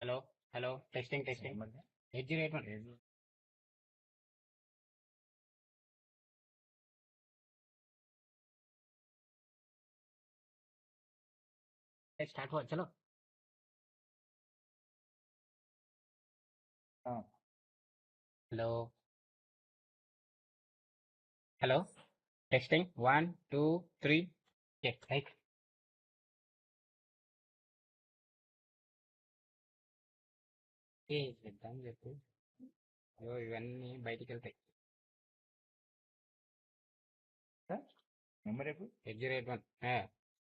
Hello hello testing testing 8081 start हुआ चलो hello hello testing 1 2 3 right ఏ చేద్దాం చెప్పు అయ్యో ఇవన్నీ బయటికి వెళ్తాయి నెంబర్ రేపు 8081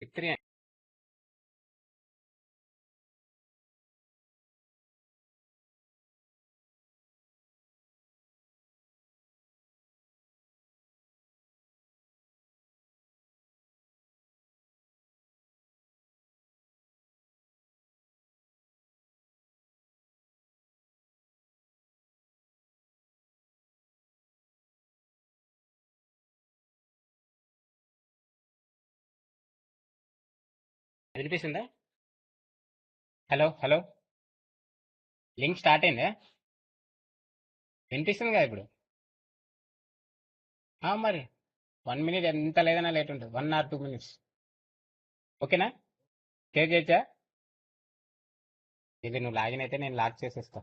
63 వినిపిస్తుందా హలో హలో లింక్ స్టార్ట్ అయిందా వినిపిస్తుంది కదా ఇప్పుడు మరి 1 మినిట్ ఎంత లేదన్నా లేట్ ఉంటుంది 1 or 2 minutes ఓకేనా షేర్ చేయొచ్చా ఇది నువ్వు లాగిన్ అయితే నేను లాక్ చేసేస్తా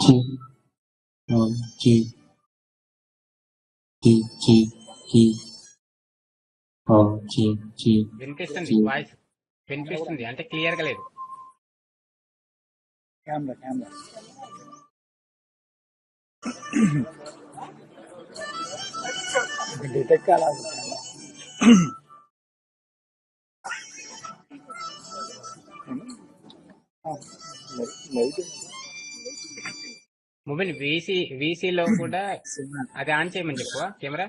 చి చి చి చి చి చి చి వినిపిస్తుంది వాయిస్ వినిపిస్తుంది అంటే క్లియర్ గా లేదు. కెమెరా డిటెక్ట్ కాలేదు. లైట్ మొబైల్ వీసీలో కూడా అది ఆన్ చేయమని చెప్పువా camera.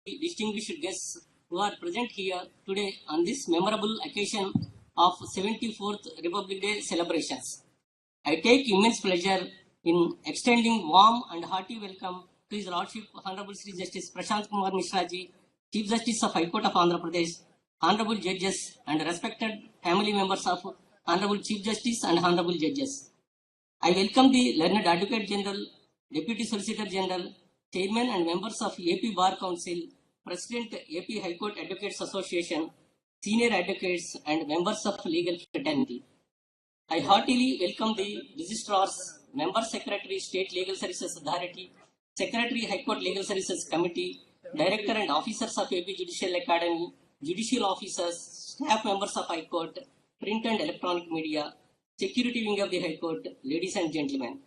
distinguished guests who are present here today on this memorable occasion of 74th Republic Day celebrations. I take immense pleasure in extending warm and hearty welcome to His Lordship Honorable Sri Justice Prashant Kumar Mishra ji, Chief Justice of High Court of Andhra Pradesh, Honorable Judges and respected family members of Honorable Chief Justice and Honorable Judges. I welcome the Learned Advocate General, Deputy Solicitor General, Chairman and members of AP Bar Council, President AP High Court Advocates Association, senior advocates and members of legal fraternity. I heartily welcome the registrars, Member Secretary State Legal Services Authority, Secretary High Court Legal Services Committee, Director and officers of AP Judicial Academy, judicial officers, staff members of High Court, print and electronic media, security wing of the High Court, ladies and gentlemen.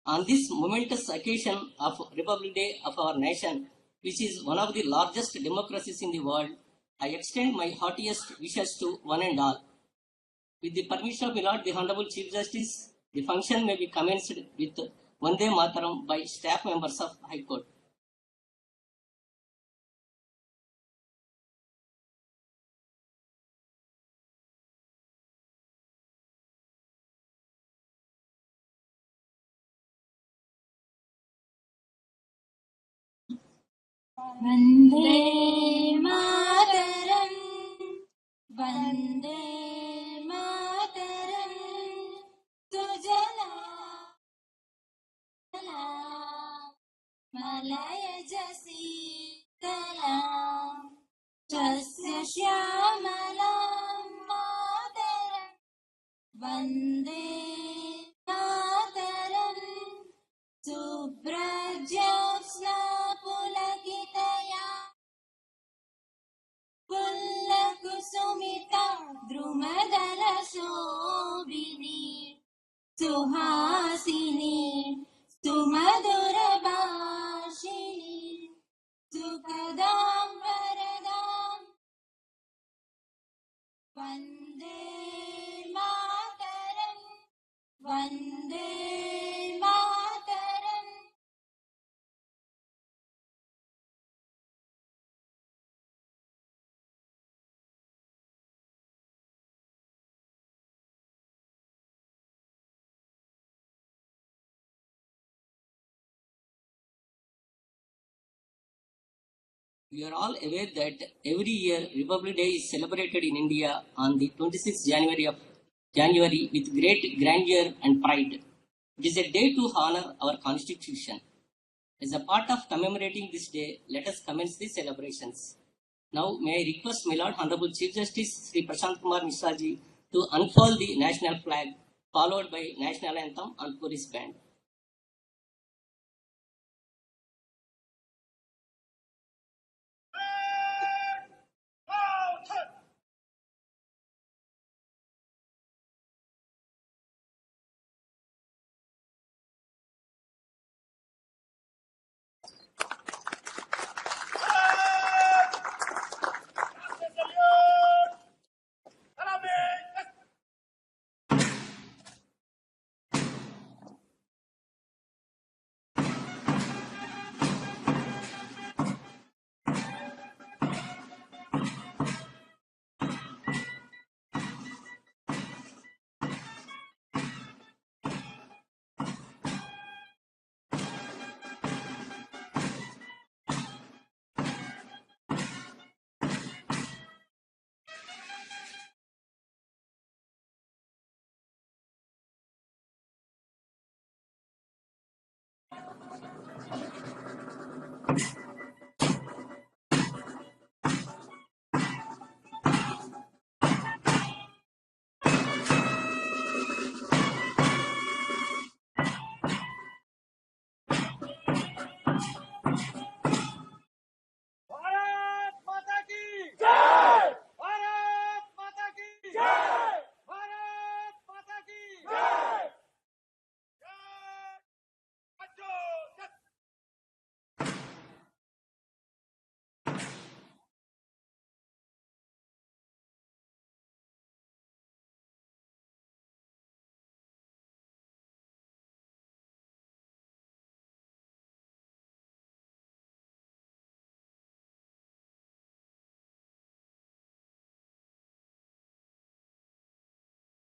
On this momentous occasion of Republic Day of our nation, which is one of the largest democracies in the world, I extend my heartiest wishes to one and all. With the permission of my Lord, the Honorable Chief Justice, the function may be commenced with Vande Mataram by staff members of High Court. Vande Mataram, Vande Mataram, Tujala Malaya Jasitala, Jasya Shyamalam Mataram, Vande Mataram, Subrajyotsna Pulakitaya, Pullakusumita Drumadala Shobhini, Suhasini, Sumadura Bhashini, Sukadam Varadam, Vande Mataram, Vande Mataram. We are all aware that every year Republic Day is celebrated in India on the 26th January with great grandeur and pride. It is a day to honor our Constitution. As a part of commemorating this day, let us commence the celebrations. Now, may I request my Lord Honorable Chief Justice Sri Prashant Kumar Mishra ji to unfold the national flag, followed by national anthem and police band.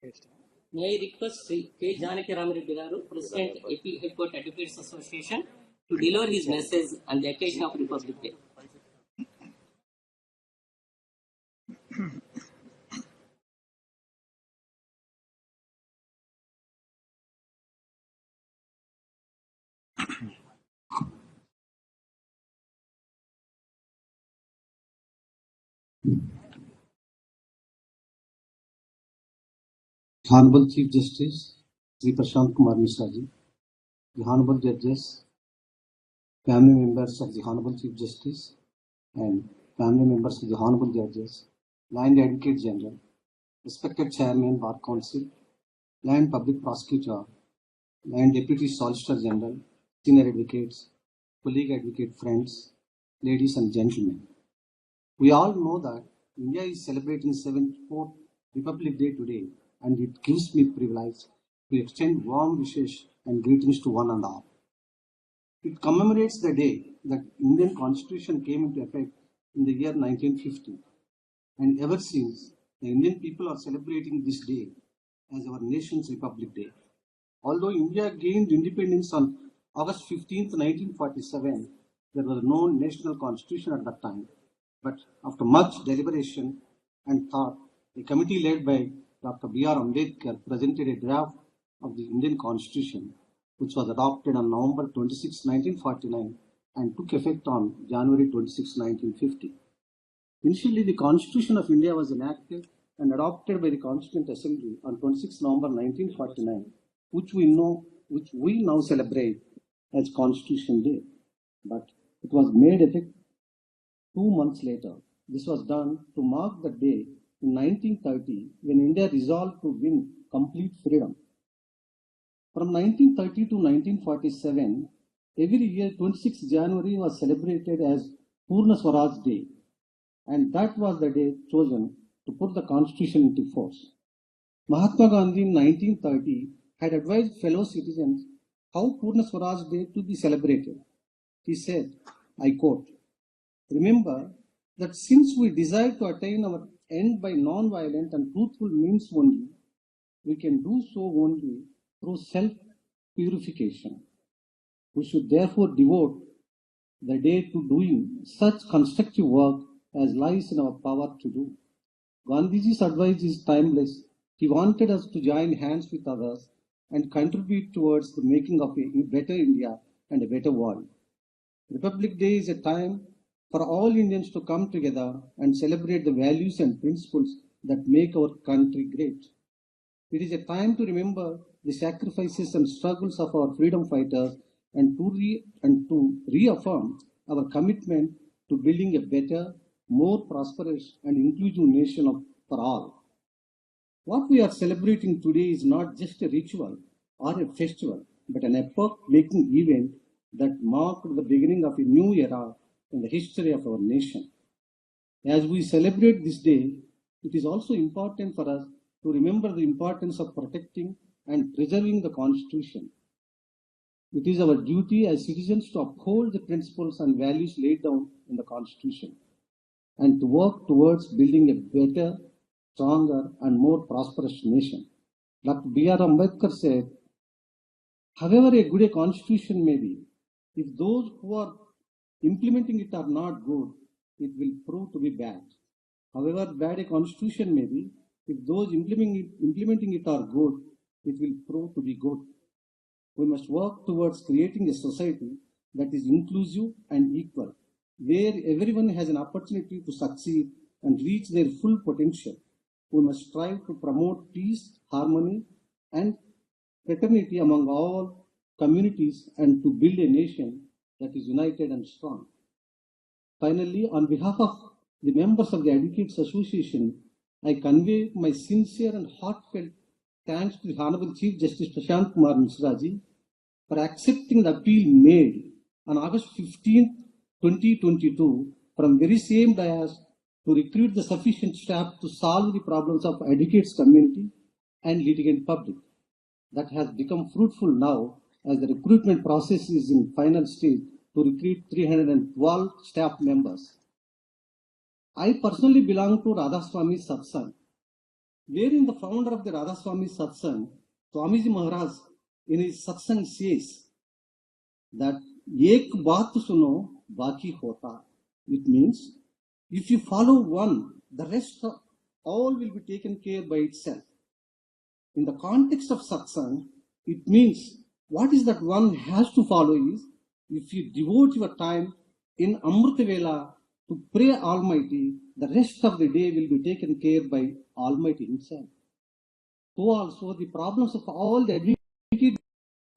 May I request Sri K. Janaki Ramareddy Garu, President, AP Headquarters Advocates Association, to deliver his message on the occasion of Republic Day. Hon'ble Chief Justice Sri Prashant Kumar Mishra ji, the Hon'ble Judges, family members of the Hon'ble Chief Justice, and family members of the Hon'ble Judges, Land Advocate General, respected Chairman Bar Council, Land Public Prosecutor, Land Deputy Solicitor General, Senior Advocates, colleague advocate friends, ladies and gentlemen. We all know that India is celebrating 74th Republic Day today, and it gives me privilege to extend warm wishes and greetings to one and all. It commemorates the day that Indian Constitution came into effect in the year 1950, and ever since, the Indian people are celebrating this day as our nation's Republic Day. Although India gained independence on August 15, 1947, there was no national constitution at that time. But after much deliberation and thought, a committee led by Dr. B.R. Ambedkar presented a draft of the Indian Constitution, which was adopted on November 26, 1949 and took effect on January 26, 1950. Initially, the Constitution of India was enacted and adopted by the Constituent Assembly on 26 November 1949, which we now celebrate as Constitution Day. But it was made effective 2 months later. This was done to mark the day in 1930 when India resolved to win complete freedom. From 1930 to 1947, every year 26 January was celebrated as Purna Swaraj Day, and that was the day chosen to put the constitution into force. Mahatma Gandhi in 1930 had advised fellow citizens how Purna Swaraj Day to be celebrated. He said, I quote, "Remember that since we desire to attain our end by non-violent and truthful means only, we can do so only through self-purification. We should therefore devote the day to doing such constructive work as lies in our power to do." Gandhiji's advice is timeless. He wanted us to join hands with others and contribute towards the making of a better India and a better world. Republic Day is a time for all Indians to come together and celebrate the values and principles that make our country great. It is a time to remember the sacrifices and struggles of our freedom fighters and to reaffirm our commitment to building a better, more prosperous and inclusive nation for all. What we are celebrating today is not just a ritual or a festival, but an epoch-making event that marked the beginning of a new era in the history of our nation. As we celebrate this day, it is also important for us to remember the importance of protecting and preserving the Constitution. It is our duty as citizens to uphold the principles and values laid down in the Constitution and to work towards building a better, stronger, and more prosperous nation. Dr. B.R. Ambedkar said, however a good a constitution may be, if those who are implementing it are not good, it will prove to be bad. However bad a constitution may be, if those implementing it are good, it will prove to be good. We must work towards creating a society that is inclusive and equal, where everyone has an opportunity to succeed and reach their full potential. We must strive to promote peace, harmony, and fraternity among all communities and to build a nation that is united and strong. Finally, on behalf of the members of the Advocates Association, I convey my sincere and heartfelt thanks to the Honorable Chief Justice Prashant Kumar Mishra ji for accepting the appeal made on August 15, 2022 from very same dais to recruit the sufficient staff to solve the problems of advocates community and litigant public. That has become fruitful now as the recruitment process is in final stage to recruit 312 staff members. I personally belong to Radhaswamy Satsang, wherein the founder of the Radhaswami Satsang, Swamiji Maharaj, in his Satsang says that Ek baat suno, baki hota. It means if you follow one, the rest of all will be taken care by itself. In the context of satsang, it means what is that one has to follow is if you devote your time in Amrita Vela to pray Almighty, the rest of the day will be taken care by Almighty Himself. So also the problems of all the educated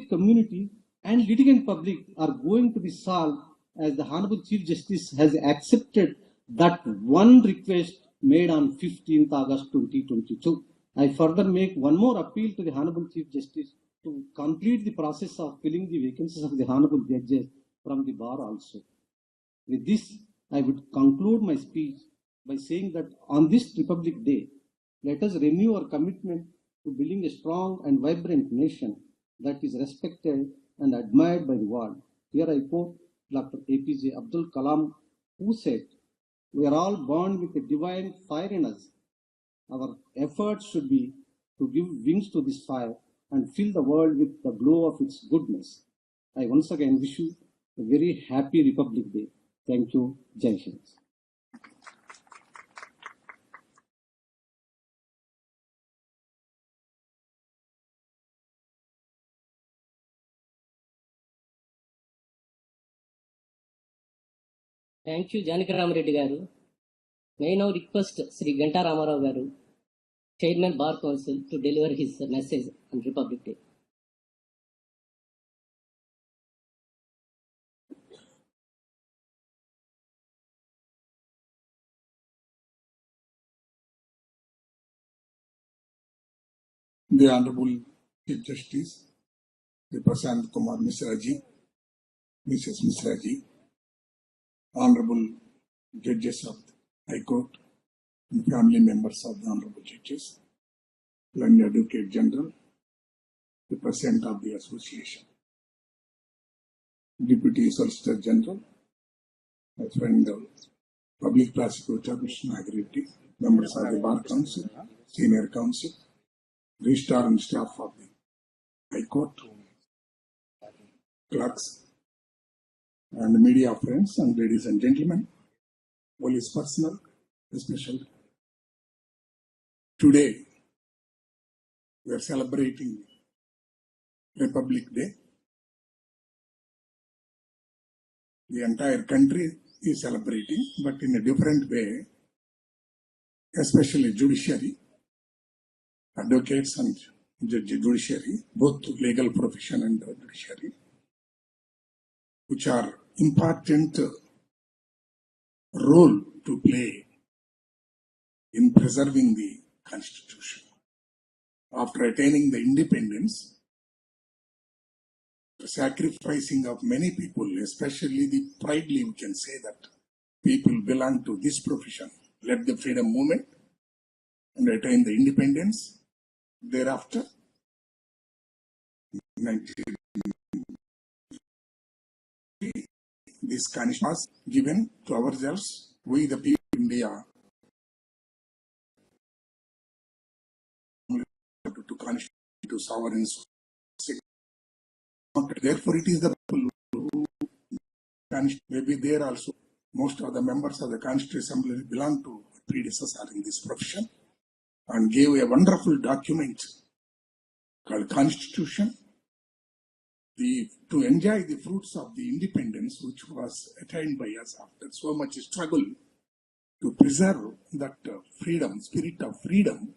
community and litigant public are going to be solved as the Honorable Chief Justice has accepted that one request made on 15th August 2022. I further make one more appeal to the Honorable Chief Justice to complete the process of filling the vacancies of the Honorable Judges from the bar also. With this, I would conclude my speech by saying that on this Republic Day, let us renew our commitment to building a strong and vibrant nation that is respected and admired by the world. Here I quote Dr. APJ Abdul Kalam, who said, "We are all born with a divine fire in us. Our efforts should be to give wings to this fire and fill the world with the glow of its goodness." I once again wish you a very happy Republic Day. Thank you. Jai Hind. Thank you, Janaki Ramareddy garu. May I now request Sri Ganta Ramarao garu, Chairman Bar Council, to deliver his message on Republic Day. The Honorable Chief Justice, the Prashant Kumar Mishra ji, Mrs. Mishra ji, Honorable Judges of the High Court, and family members of the Honorable Judges, and Advocate General, the President of the Association, Deputy Solicitor General, my friend, the Public Prosecutor, Mr. Nagiriti, members of the Bar Council, Senior Council, Registrar and staff of the High Court, clerks, and media friends, and ladies and gentlemen, police personnel, especially. Today, we are celebrating Republic Day. The entire country is celebrating, but in a different way, especially judiciary, advocates and judiciary, both legal profession and judiciary, which are important role to play in preserving the Constitution. After attaining the independence, the sacrificing of many people, especially the proudly we can say that people belong to this profession, led the freedom movement and attained the independence. Thereafter, 19 this Constitution was given to ourselves, we the people of India, to constitute to sovereign. Therefore, it is the people who maybe there also most of the members of the Constituent Assembly belong to predecessor in this profession and gave a wonderful document called Constitution to enjoy the fruits of the independence which was attained by us after so much struggle to preserve that freedom, spirit of freedom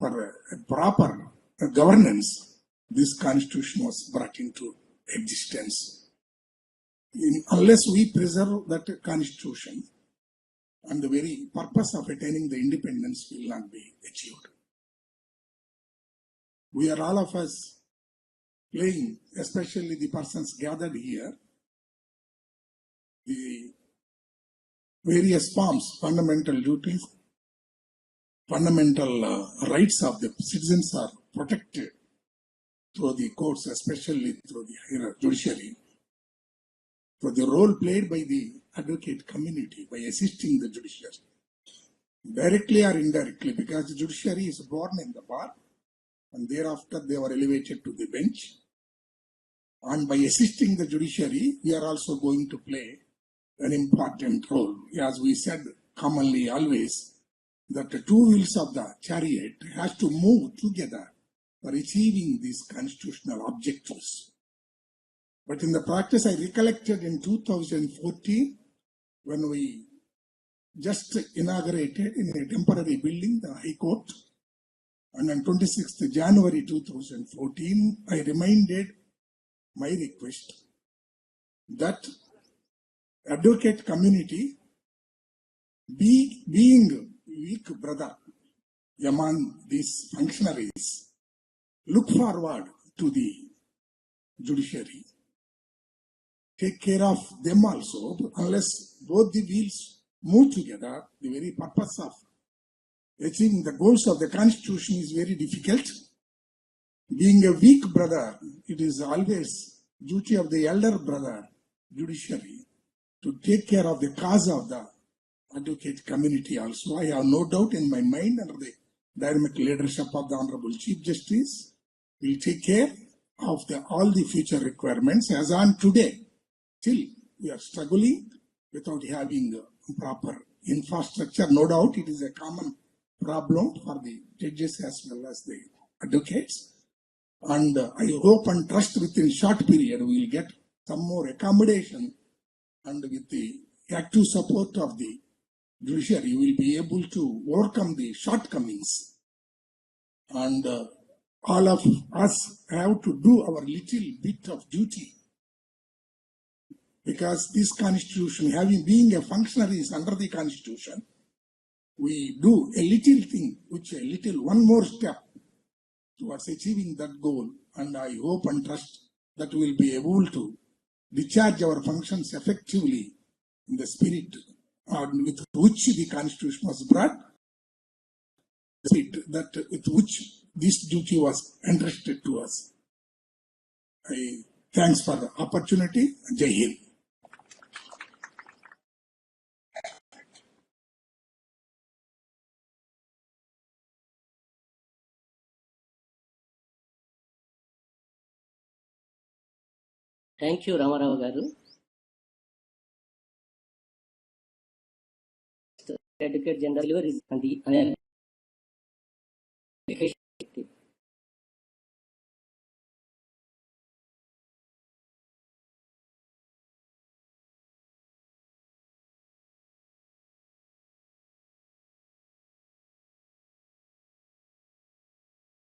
for a proper governance. This Constitution was brought into existence. Unless we preserve that Constitution, and the very purpose of attaining the independence will not be achieved. We are all of us playing, especially the persons gathered here, the various forms, fundamental duties, fundamental rights of the citizens are protected through the courts, especially through the judiciary, for the role played by the advocate community by assisting the judiciary. directly or indirectly, because the judiciary is born in the bar and thereafter they were elevated to the bench. And by assisting the judiciary, we are also going to play an important role. As we said commonly always, that the two wheels of the chariot has to move together for achieving these constitutional objectives. But in the practice, I recollected in 2014, when we just inaugurated in a temporary building the High Court, and on 26th January 2014, I reminded my request that advocate community, being weak brother among these functionaries, look forward to the judiciary. Take care of them also. Unless both the wheels move together, the very purpose of achieving the goals of the Constitution is very difficult. Being a weak brother, it is always duty of the elder brother, judiciary, to take care of the cause of the advocate community also. I have no doubt in my mind, under the dynamic leadership of the Honorable Chief Justice, will take care of all the future requirements. As on today, still we are struggling without having proper infrastructure. No doubt it is a common problem for the judges as well as the advocates. And I hope and trust within short period we will get some more accommodation, and with the active support of the judiciary we will be able to overcome the shortcomings. And all of us have to do our little bit of duty, because this Constitution, being a functionary is under the Constitution, we do a little thing, one more step towards achieving that goal. And I hope and trust that we will be able to discharge our functions effectively in the spirit with which the Constitution was brought, with which this duty was entrusted to us. Thanks for the opportunity. Jai Hind. Thank you, Ramarao garu. Advocate General is the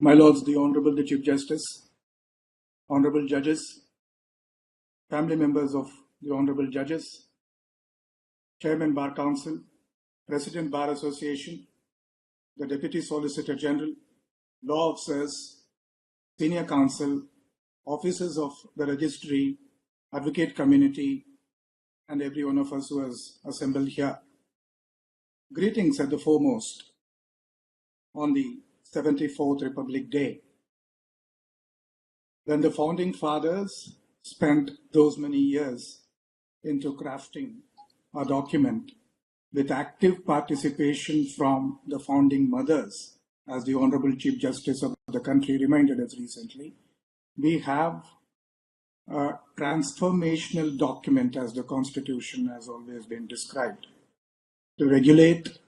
My Lords, the Honorable the Chief Justice, Honorable Judges, family members of the Honorable Judges, Chairman Bar Council, President Bar Association, the Deputy Solicitor General, law officers, senior counsel, officers of the registry, advocate community, and every one of us who has assembled here. Greetings at the foremost on the 74th Republic Day, when the founding fathers spent those many years into crafting a document with active participation from the founding mothers, as the Honorable Chief Justice of the country reminded us recently. We have a transformational document, as the Constitution has always been described, to regulate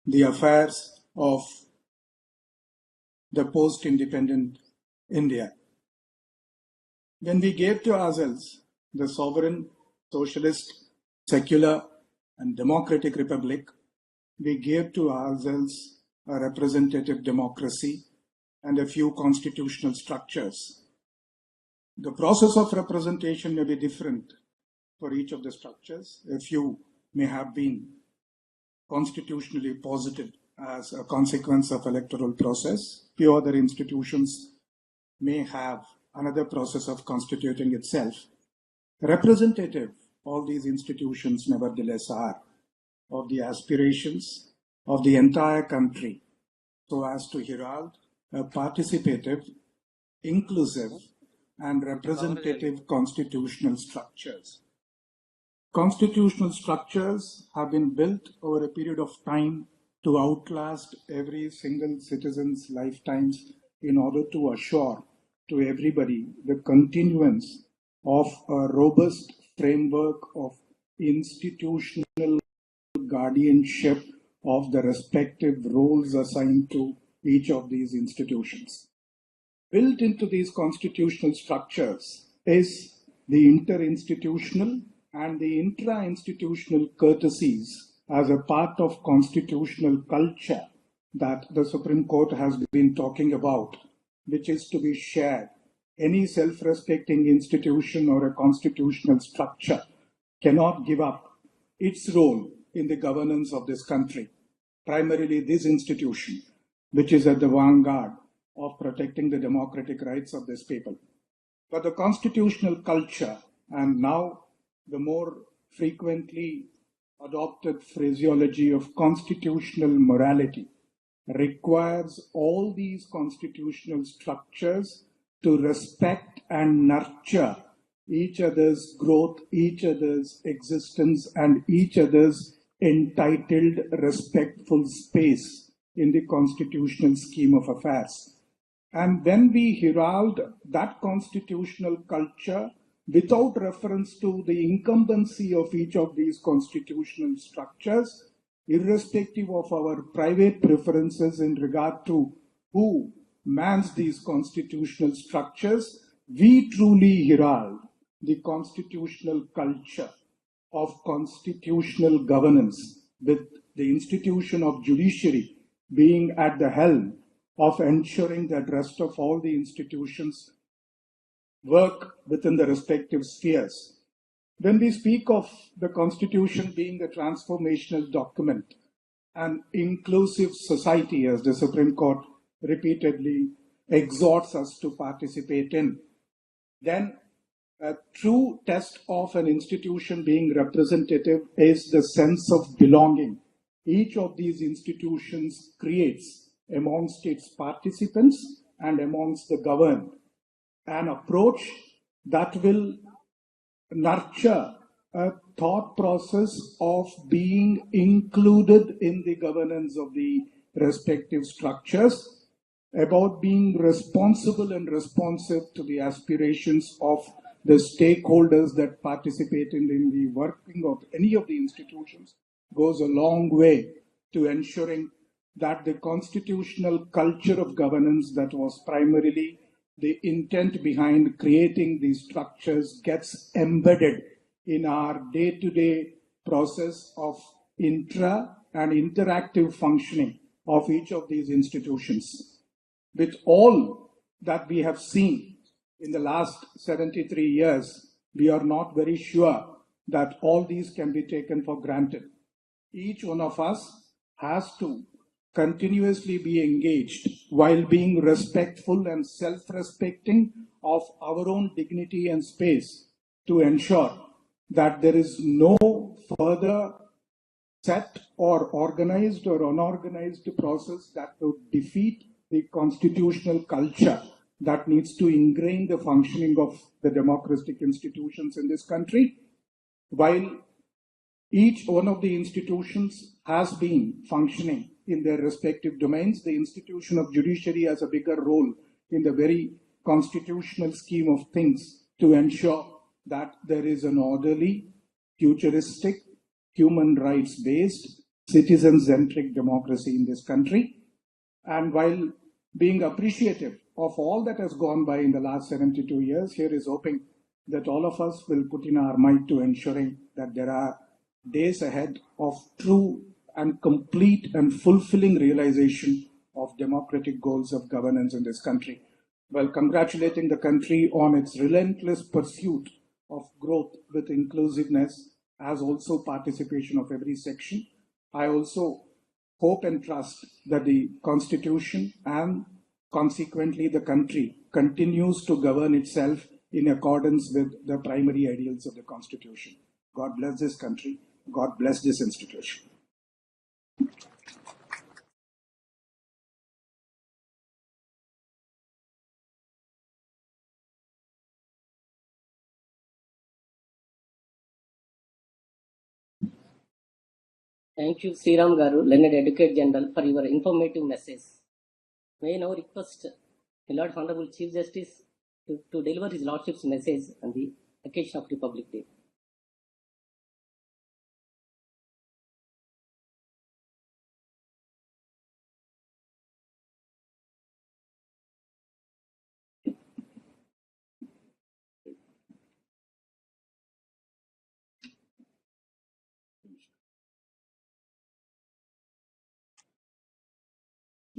the affairs of the post-independent India. When we gave to ourselves the sovereign, socialist, secular, and democratic republic, we gave to ourselves a representative democracy and a few constitutional structures. The process of representation may be different for each of the structures. A few may have been constitutionally posited as a consequence of electoral process. Few other institutions may have another process of constituting itself. Representative, all these institutions nevertheless are of the aspirations of the entire country, so as to herald a participative, inclusive, and representative constitutional structures. Constitutional structures have been built over a period of time to outlast every single citizen's lifetimes in order to assure to everybody the continuance of a robust framework of institutional guardianship of the respective roles assigned to each of these institutions. Built into these constitutional structures is the interinstitutional and the intra-institutional courtesies as a part of constitutional culture that the Supreme Court has been talking about, which is to be shared. Any self-respecting institution or a constitutional structure cannot give up its role in the governance of this country, primarily this institution, which is at the vanguard of protecting the democratic rights of this people. But the constitutional culture, and now the more frequently adopted phraseology of constitutional morality, requires all these constitutional structures to respect and nurture each other's growth, each other's existence, and each other's entitled, respectful space in the constitutional scheme of affairs. And when we herald that constitutional culture without reference to the incumbency of each of these constitutional structures, irrespective of our private preferences in regard to who mans these constitutional structures, we truly herald the constitutional culture of constitutional governance, with the institution of judiciary being at the helm of ensuring that rest of all the institutions work within the respective spheres. When we speak of the Constitution being a transformational document, an inclusive society, as the Supreme Court repeatedly exhorts us to participate in, then a true test of an institution being representative is the sense of belonging each of these institutions creates amongst its participants and amongst the governed. An approach that will nurture a thought process of being included in the governance of the respective structures, about being responsible and responsive to the aspirations of the stakeholders that participate in the working of any of the institutions, goes a long way to ensuring that the constitutional culture of governance that was primarily the intent behind creating these structures gets embedded in our day-to-day process of intra and interactive functioning of each of these institutions. With all that we have seen in the last 73 years, we are not very sure that all these can be taken for granted. Each one of us has to continuously be engaged while being respectful and self-respecting of our own dignity and space to ensure that there is no further set or organized or unorganized process that would defeat the constitutional culture that needs to ingrain the functioning of the democratic institutions in this country. While each one of the institutions has been functioning in their respective domains, the institution of judiciary has a bigger role in the very constitutional scheme of things to ensure that there is an orderly, futuristic, human rights-based, citizen-centric democracy in this country. And while being appreciative of all that has gone by in the last 72 years, here is hoping that all of us will put in our might to ensuring that there are days ahead of true and complete and fulfilling realization of democratic goals of governance in this country. While congratulating the country on its relentless pursuit of growth with inclusiveness, as also participation of every section, I also hope and trust that the Constitution and consequently the country continues to govern itself in accordance with the primary ideals of the Constitution. God bless this country. God bless this institution. Thank you, Sriram Garu, Learned Advocate General, for your informative message. May I now request the Lord Honorable Chief Justice to deliver his Lordship's message on the occasion of Republic Day.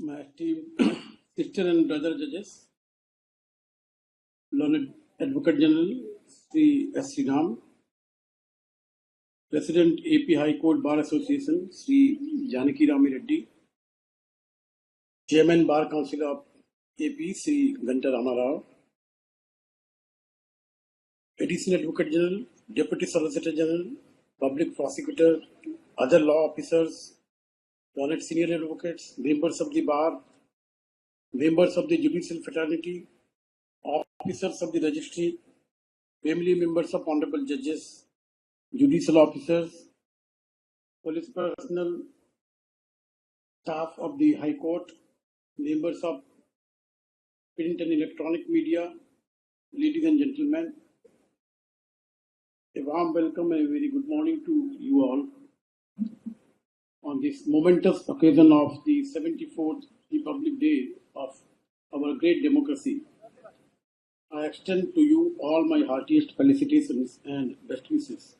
My esteemed sister and brother judges, Learned Advocate General Sri S. Sriram, President AP High Court Bar Association Sri Janaki Rami Reddy, Chairman Bar Council of AP Sri Ganta Ramarao, Additional Advocate General, Deputy Solicitor General, Public Prosecutor, other law officers, Learned Senior Advocates, members of the Bar, members of the Judicial Fraternity, officers of the Registry, family members of Honorable Judges, Judicial Officers, police personnel, staff of the High Court, members of print and electronic media, ladies and gentlemen, a warm welcome and a very good morning to you all on this momentous occasion of the 74th Republic Day of our great democracy. I extend to you all my heartiest felicitations and best wishes.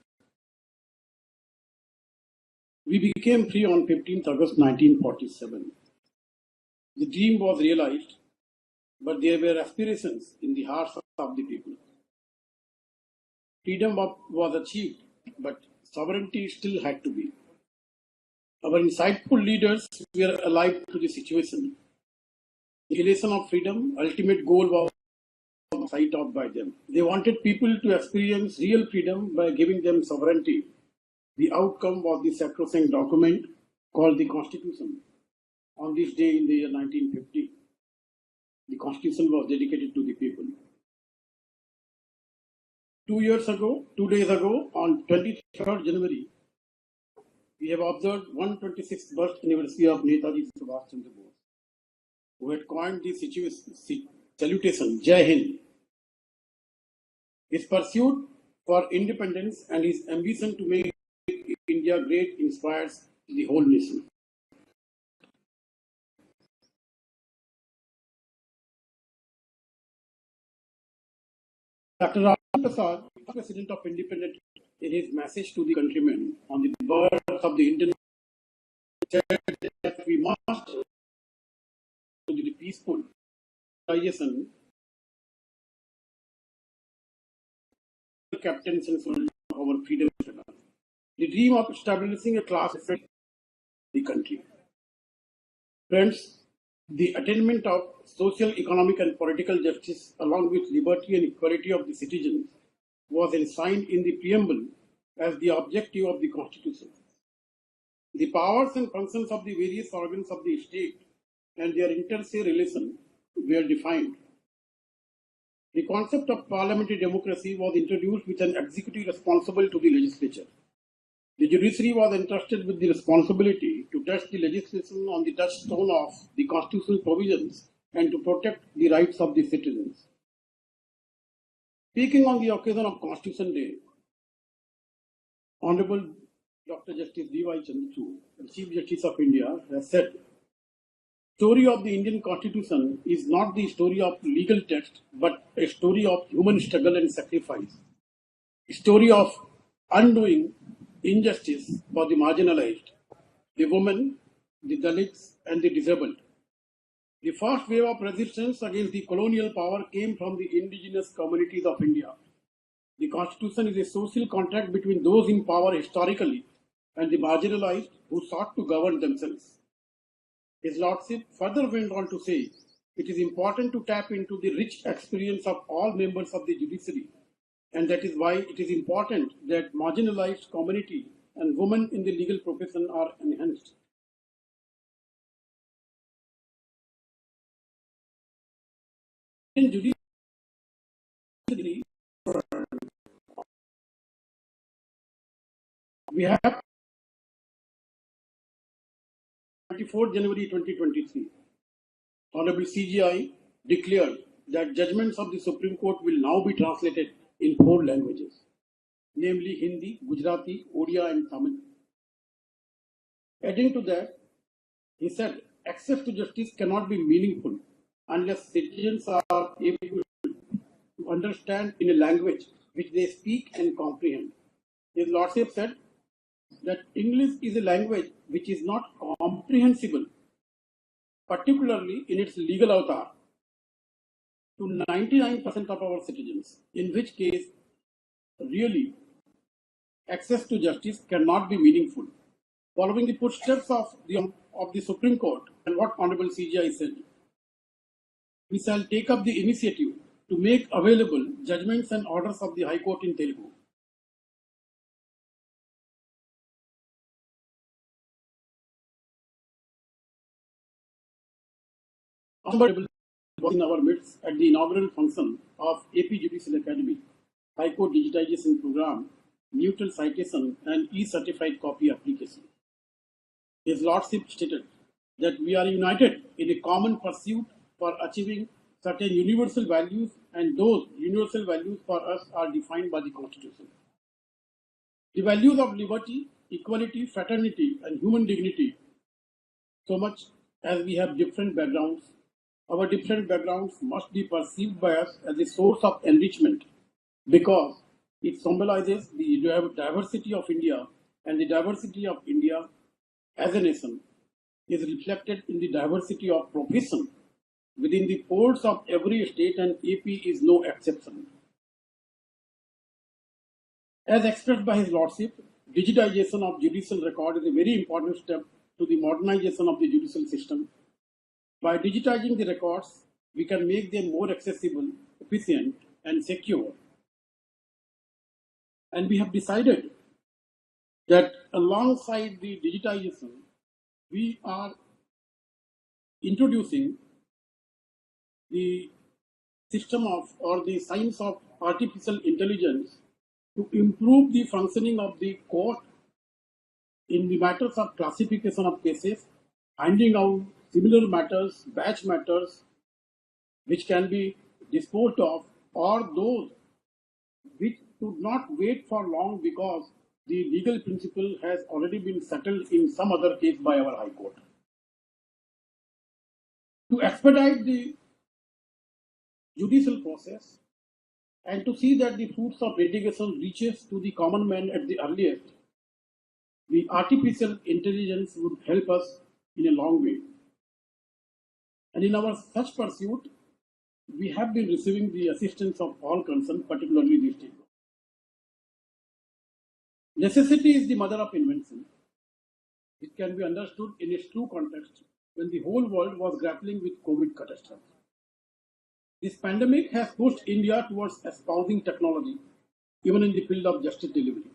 We became free on 15th August 1947. The dream was realized, but there were aspirations in the hearts of the people. Freedom was achieved, but sovereignty still had to be. Our insightful leaders were alive to the situation. The elation of freedom, ultimate goal was sight of by them. They wanted people to experience real freedom by giving them sovereignty. The outcome was the sacrosanct document called the Constitution. On this day in the year 1950, the Constitution was dedicated to the people. 2 days ago, on 23rd January, we have observed 126th birth anniversary of Netaji Subhash Chandra Bose, who had coined the salutation Jai Hind. His pursuit for independence and his ambition to make India great inspires the whole nation. Dr. Ram Prasad, President of Independent, in his message to the countrymen on the birth of the Indian, said that we must to the peaceful realization captains and soldiers of our freedom struggle. The dream of establishing a class of the country. Friends, the attainment of social, economic, and political justice, along with liberty and equality of the citizens, was enshrined in the preamble as the objective of the Constitution. The powers and functions of the various organs of the state and their inter se relation were defined. The concept of parliamentary democracy was introduced with an executive responsible to the legislature. The judiciary was entrusted with the responsibility to test the legislation on the touchstone of the constitutional provisions and to protect the rights of the citizens. Speaking on the occasion of Constitution Day, Honorable Dr. Justice D.Y. Chandrachud, the Chief Justice of India, has said, "The story of the Indian Constitution is not the story of legal text, but a story of human struggle and sacrifice. A story of undoing injustice for the marginalized, the women, the Dalits, and the disabled. The first wave of resistance against the colonial power came from the indigenous communities of India. The Constitution is a social contract between those in power historically and the marginalized who sought to govern themselves." His Lordship further went on to say, "It is important to tap into the rich experience of all members of the judiciary, and that is why it is important that marginalized community and women in the legal profession are enhanced." In judiciary, we have 24 January 2023, Honorable CGI declared that judgments of the Supreme Court will now be translated in 4 languages, namely Hindi, Gujarati, Odia, and Tamil. Adding to that, he said access to justice cannot be meaningful unless citizens are able to understand in a language which they speak and comprehend. His Lordship said that English is a language which is not comprehensible, particularly in its legal avatar, to 99% of our citizens, in which case, really, access to justice cannot be meaningful. Following the footsteps of the Supreme Court and what Honorable CGI said, we shall take up the initiative to make available judgments and orders of the High Court in Telugu. Honorable was in our midst at the inaugural function of AP Judicial Academy, High Court Digitization Program, Neutral Citation and E-Certified Copy Application. His Lordship stated that we are united in a common pursuit for achieving certain universal values, and those universal values for us are defined by the Constitution. The values of liberty, equality, fraternity, and human dignity, so much as we have different backgrounds, our different backgrounds must be perceived by us as a source of enrichment because it symbolizes the diversity of India, and the diversity of India as a nation is reflected in the diversity of profession within the folds of every state, and AP is no exception. As expressed by His Lordship, digitization of judicial record is a very important step to the modernization of the judicial system. By digitizing the records, we can make them more accessible, efficient, and secure. And we have decided that alongside the digitization, we are introducing the system of or the science of artificial intelligence to improve the functioning of the court in the matters of classification of cases, finding out similar matters, batch matters, which can be disposed of, or those which should not wait for long because the legal principle has already been settled in some other case by our High Court. To expedite the judicial process and to see that the fruits of litigation reaches to the common man at the earliest, the artificial intelligence would help us in a long way. And in our such pursuit, we have been receiving the assistance of all concerned, particularly the state. Necessity is the mother of invention. It can be understood in its true context when the whole world was grappling with COVID catastrophe. This pandemic has pushed India towards espousing technology, even in the field of justice delivery.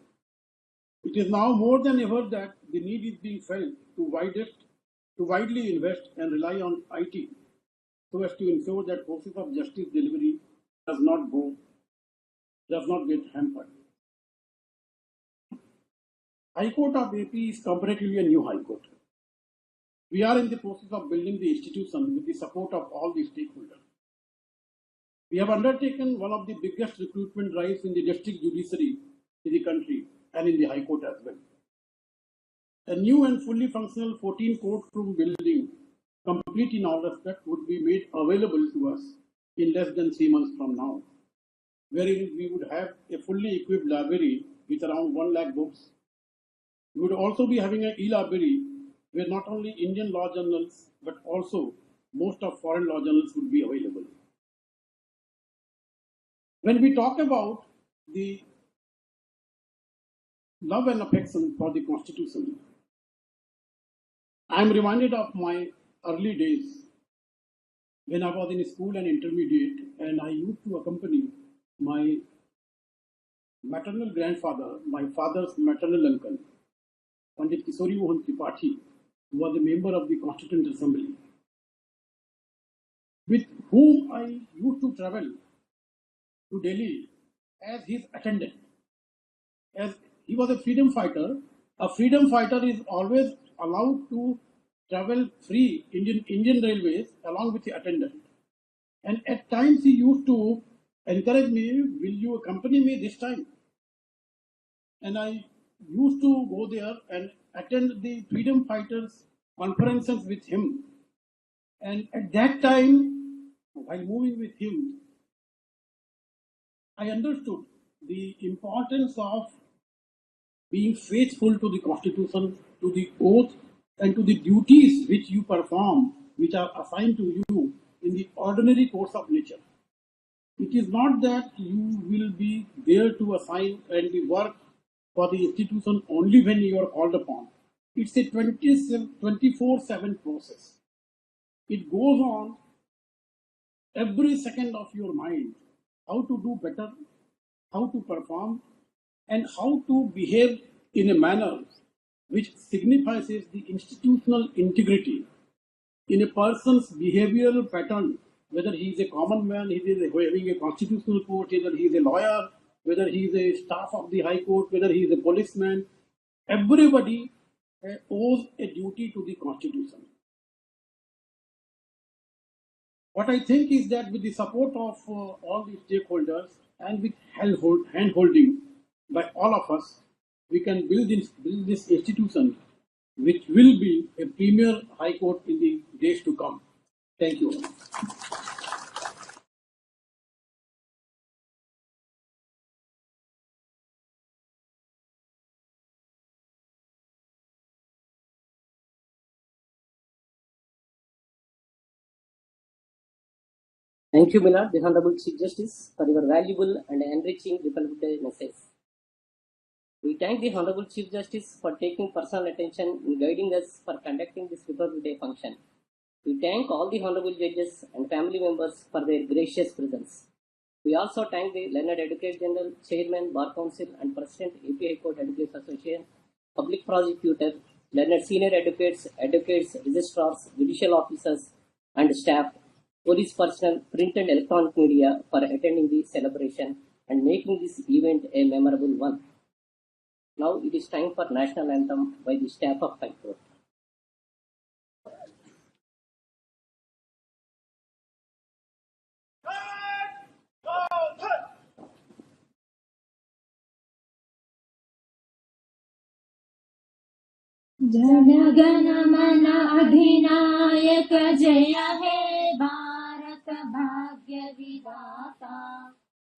It is now more than ever that the need is being felt to widely invest and rely on IT so as to ensure that process of justice delivery does not get hampered. High Court of AP is comparatively a new High Court. We are in the process of building the institution with the support of all the stakeholders. We have undertaken one of the biggest recruitment drives in the district judiciary in the country and in the High Court as well. A new and fully functional 14 courtroom building, complete in all respect, would be made available to us in less than 3 months from now, wherein we would have a fully equipped library with around 1 lakh books. We would also be having an e-library where not only Indian law journals but also most of foreign law journals would be available. When we talk about the love and affection for the Constitution, I am reminded of my early days when I was in school and intermediate, and I used to accompany my maternal grandfather, my father's maternal uncle, Pandit Kishori Mohan Tripathi, who was a member of the Constituent Assembly, with whom I used to travel to Delhi as his attendant. As he was a freedom fighter is always allowed to travel free Indian Railways along with the attendant. And at times he used to encourage me, will you accompany me this time? And I used to go there and attend the freedom fighters conferences with him. And at that time, while moving with him, I understood the importance of being faithful to the Constitution, to the oath, and to the duties which you perform, which are assigned to you in the ordinary course of nature. It is not that you will be there to assign and the work for the institution only when you are called upon. It's a 24/7 process. It goes on every second of your mind, how to do better, how to perform, and how to behave in a manner which signifies the institutional integrity in a person's behavioral pattern, whether he is a common man, he is having a constitutional court, whether he is a lawyer, whether he is a staff of the high court, whether he is a policeman, everybody owes a duty to the constitution. What I think is that with the support of all the stakeholders and with hand-holding by all of us, we can build this institution which will be a premier high court in the days to come. Thank you. Thank you, Milad, the Honorable Chief Justice, for your valuable and enriching Republic Day message. We thank the Honorable Chief Justice for taking personal attention in guiding us for conducting this Republic Day function. We thank all the Honorable Judges and family members for their gracious presence. We also thank the Learned Advocate General, Chairman, Bar Council, and President, AP High Court Advocates Association, Public Prosecutor, Learned Senior Advocates, Registrars, Judicial Officers, and staff, police personnel, print and electronic media for attending the celebration and making this event a memorable one. Now it is time for National Anthem by the staff of High Court. जनगण मन अधिनायक जय हे भारत भाग्य विधाता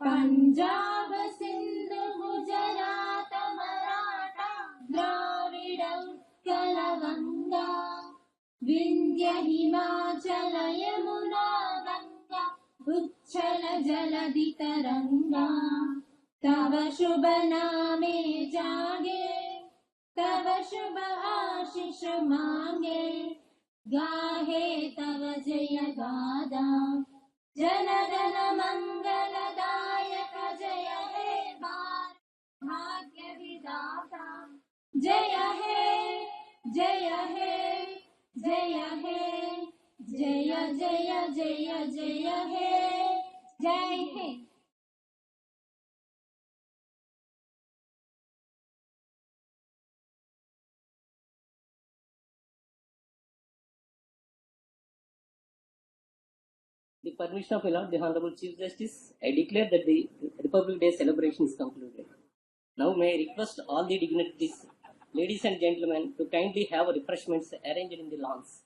पंजाब सिंध गुजरात मराठा द्राविड उत्कल गंगा विंध्य हिमाचल यमुना गंगा उच्छल जलधि तरंगा तव शुभ नामे जागे तव शुभ आशीष मांगे गाहे तव जय गादा जनगण मंगलदायक जय हे भारत भाग्य विधाता जय हे जय हे जय हे जय जय जय जय हे जय हे. The permission of the Honorable Chief Justice, I declare that the Republic Day celebration is concluded. Now may I request all the dignitaries, ladies and gentlemen, to kindly have refreshments arranged in the lawns.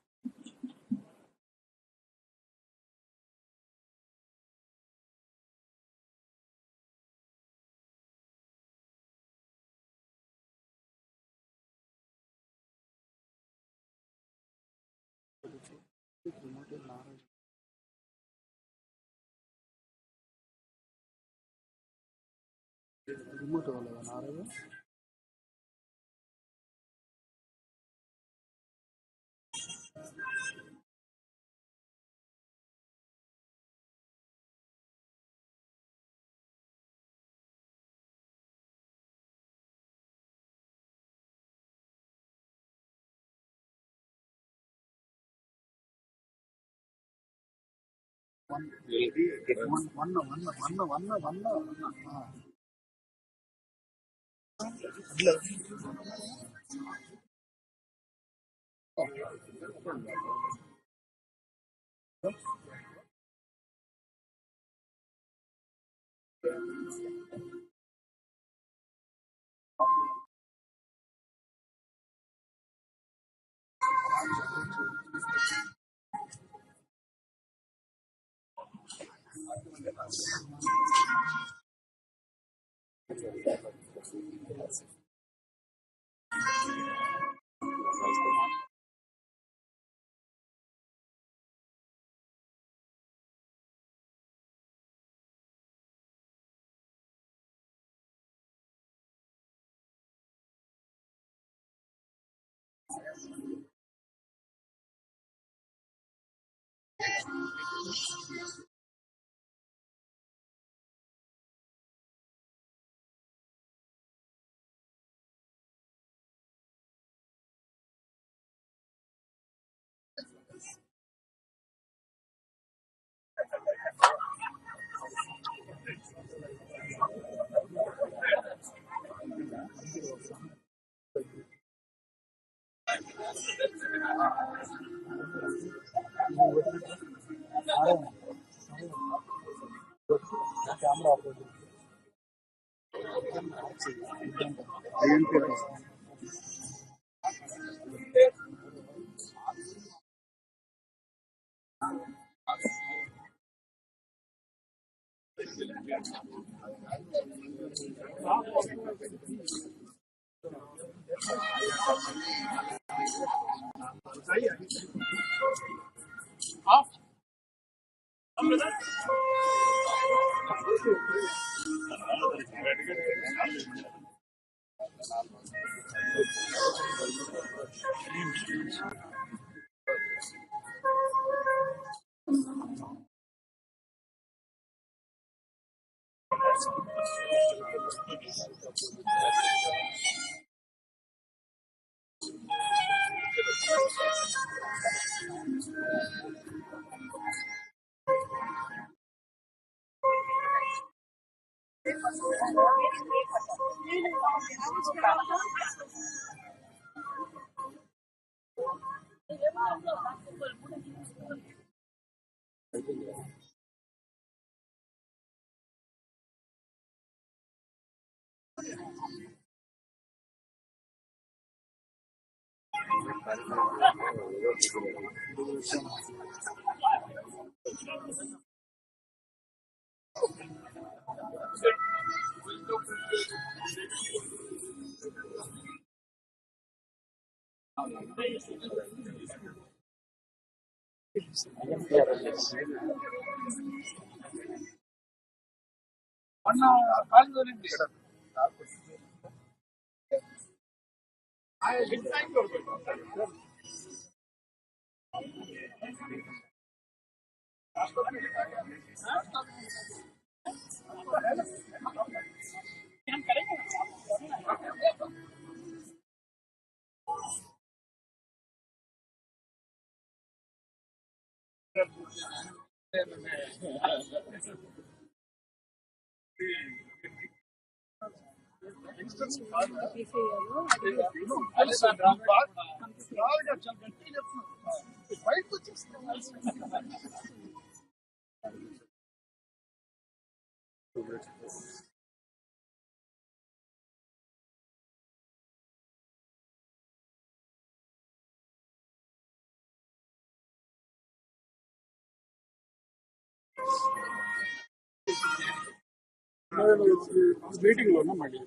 Meeting లో మళ్ళీ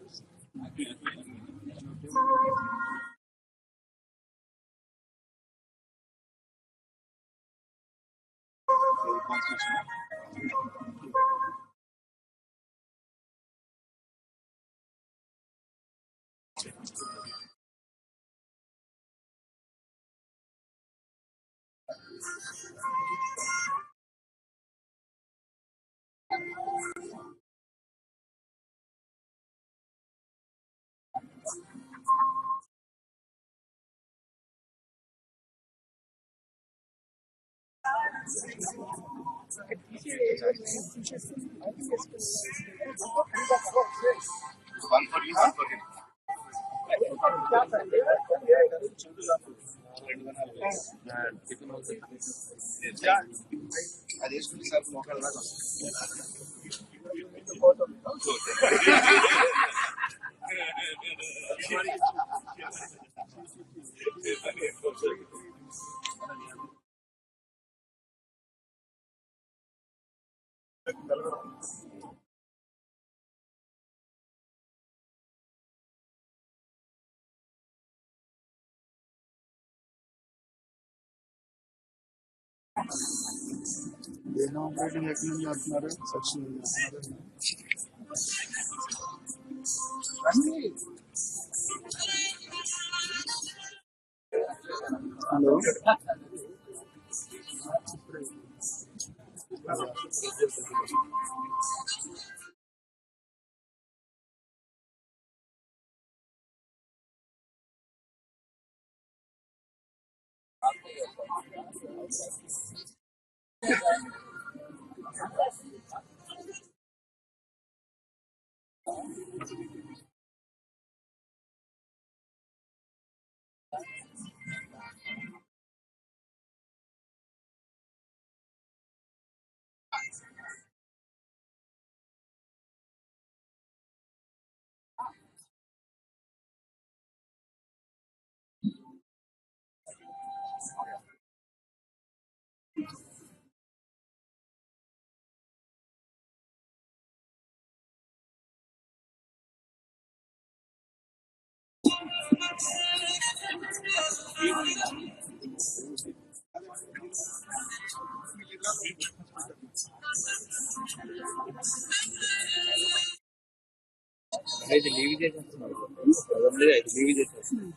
దేని operating ఎక్కడి నుంచి అంటున్నారు section hello అయితే leave చేసేస్తున్నారు leave చేసేస్తున్నారు